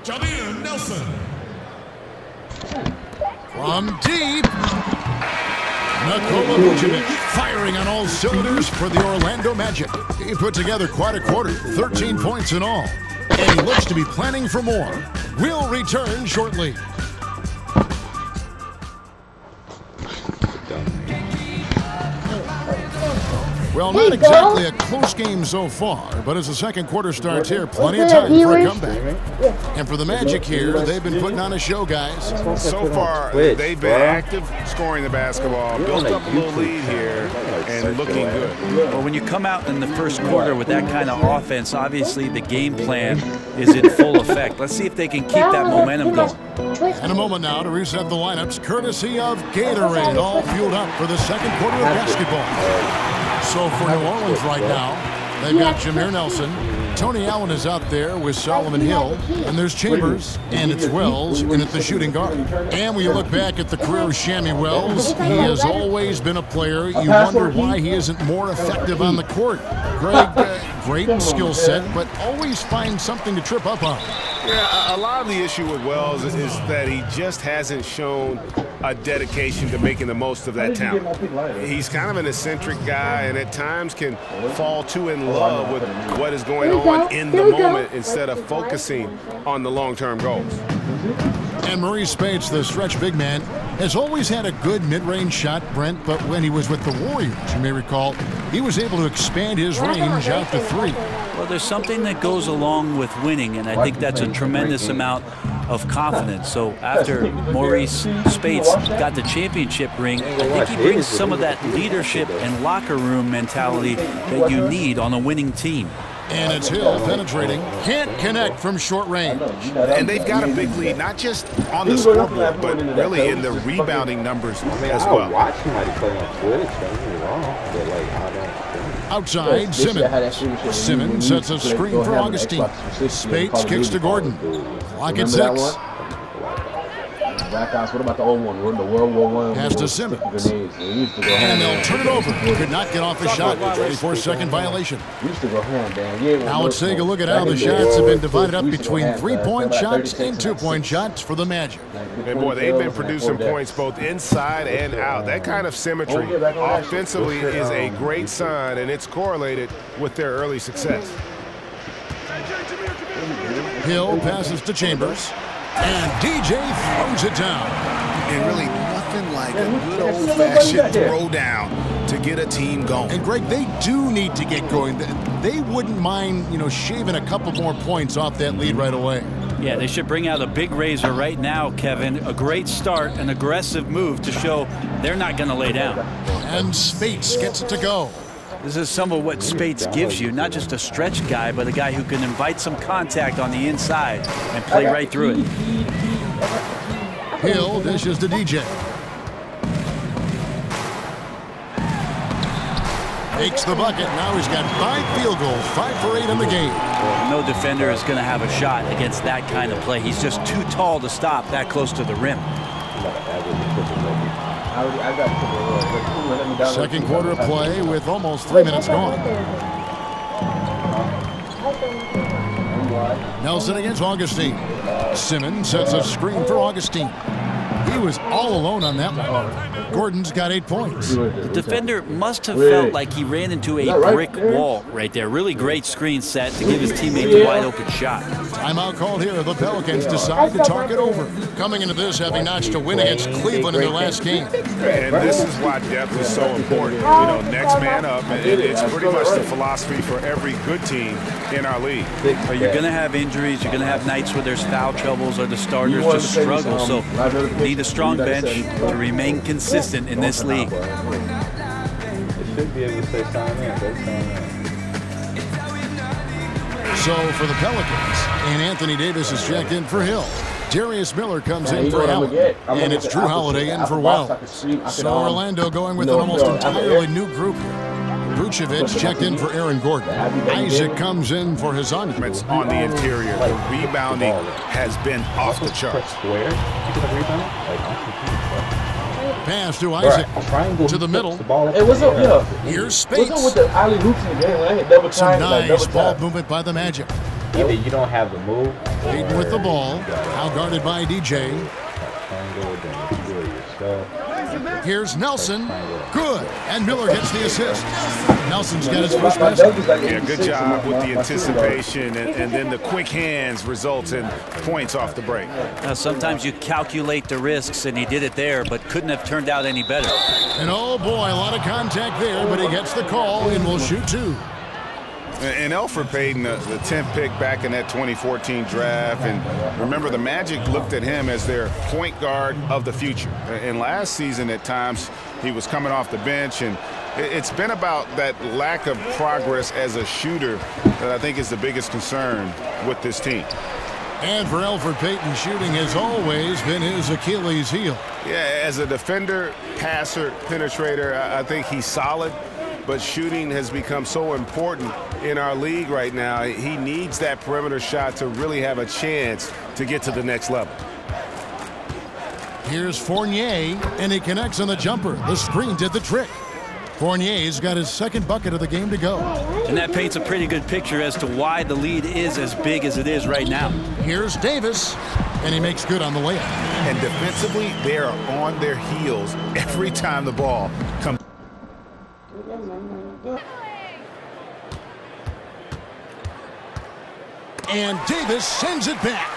Jameer Nelson. From deep. Nikola Vucevic firing on all cylinders for the Orlando Magic. He put together quite a quarter, 13 points in all. And he looks to be planning for more. We'll return shortly. Well, not exactly a close game so far, but as the second quarter starts here, plenty of time for a comeback. And for the Magic here, they've been putting on a show, guys. So far, they've been active scoring the basketball, built up a little lead here, and looking good. Well, when you come out in the first quarter with that kind of offense, obviously the game plan is in full effect. Let's see if they can keep that momentum going. And a moment now to reset the lineups, courtesy of Gatorade, all fueled up for the second quarter of basketball. So for New Orleans right now, they've got Jameer Nelson. Tony Allen is out there with Solomon Hill. And there's Chambers, and it's Wells in at the shooting guard. And when you look back at the career of Shammy Wells, he has always been a player. You wonder why he isn't more effective on the court. Greg, great skill set, but always finds something to trip up on. Yeah, a lot of the issue with Wells is that he just hasn't shown a dedication to making the most of that talent. He's kind of an eccentric guy and at times can fall too in love with what is going on in the moment instead of focusing on the long-term goals. And Maurice Speights, the stretch big man, has always had a good mid-range shot, Brent, but when he was with the Warriors, you may recall, he was able to expand his range out to three. Well, there's something that goes along with winning, and I think that's a tremendous amount of confidence. So after Maurice Speights got the championship ring, I think he brings some of that leadership and locker room mentality that you need on a winning team. And it's Hill penetrating. Can't connect from short range. And they've got a big lead, not just on the scoreboard, but really in the rebounding numbers as well. Outside, Simmons. Simmons sets a screen for Augustine. Speights kicks to Gordon. Clock at 6. What about the old one? The World War I. Pass to Simmons. And they'll turn it over. Could not get off the shot. 24-second violation. Now let's take a look at how the shots have been divided up between three-point shots and two-point shots for the Magic. And boy, they've been producing points both inside and out. That kind of symmetry offensively is a great sign, and it's correlated with their early success. Hill passes to Chambers. And DJ throws it down. And really nothing like a good old-fashioned throwdown to get a team going. And Greg, they do need to get going. They wouldn't mind, shaving a couple more points off that lead right away. Yeah, they should bring out a big razor right now, Kevin. A great start, an aggressive move to show they're not going to lay down. And Speights gets it to go. This is some of what Speights gives you, not just a stretch guy, but a guy who can invite some contact on the inside and play right through it. Hill dishes to DJ. Makes the bucket. Now he's got 5 field goals, 5 for 8 in the game. No defender is going to have a shot against that kind of play. He's just too tall to stop that close to the rim. Second quarter of play with almost 3 minutes gone. Nelson against Augustine. Simmons sets a screen for Augustine. He was all alone on that one. Gordon's got 8 points. The defender must have felt like he ran into a brick wall right there. Really great screen set to give his teammate a wide open shot. Timeout called here. The Pelicans decide to talk it over. Coming into this, having notched a win against Cleveland in their last game. And this is why depth is so important. Next man up. And it's pretty much the philosophy for every good team in our league. But you're going to have injuries. You're going to have nights where there's foul troubles or the starters just struggle. So you need a strong bench to remain consistent in this league. It should be able to say sign in. So for the Pelicans, and Anthony Davis is checked in for Hill. Darius Miller comes in for Allen, and it's Drew Holiday in for Wells. So Orlando going with an almost entirely new group here. Vucevic checked in for Aaron Gordon. Isaac comes in for Hezonja. On the interior, the rebounding has been off the charts. pass to Isaac. Triangle To the middle. Hey, what's up? Yeah. Here's What's up with Spates. the alley hoops in the game? I hit double Some time. Like nice double ball time. movement by the Magic. Either you don't have the move. Peyton with the ball. Out guarded by DJ. Triangle, then you do it yourself. Here's Nelson. Good. And Miller gets the assist. Nelson's got his first basket. Yeah, good job with the anticipation, and then the quick hands results in points off the break. Now, sometimes you calculate the risks, and he did it there, but couldn't have turned out any better. And oh boy, a lot of contact there, but he gets the call and will shoot two. And Elfrid Payton, the 10th pick back in that 2014 draft. And remember, the Magic looked at him as their point guard of the future. And last season, at times, he was coming off the bench. And it's been about that lack of progress as a shooter that I think is the biggest concern with this team. And for Elfrid Payton, shooting has always been his Achilles heel. Yeah, as a defender, passer, penetrator, I think he's solid. But shooting has become so important in our league right now. He needs that perimeter shot to really have a chance to get to the next level. Here's Fournier, and he connects on the jumper. The screen did the trick. Fournier's got his second bucket of the game to go. And that paints a pretty good picture as to why the lead is as big as it is right now. Here's Davis, and he makes good on the layup. And defensively, they are on their heels every time the ball comes. And Davis sends it back.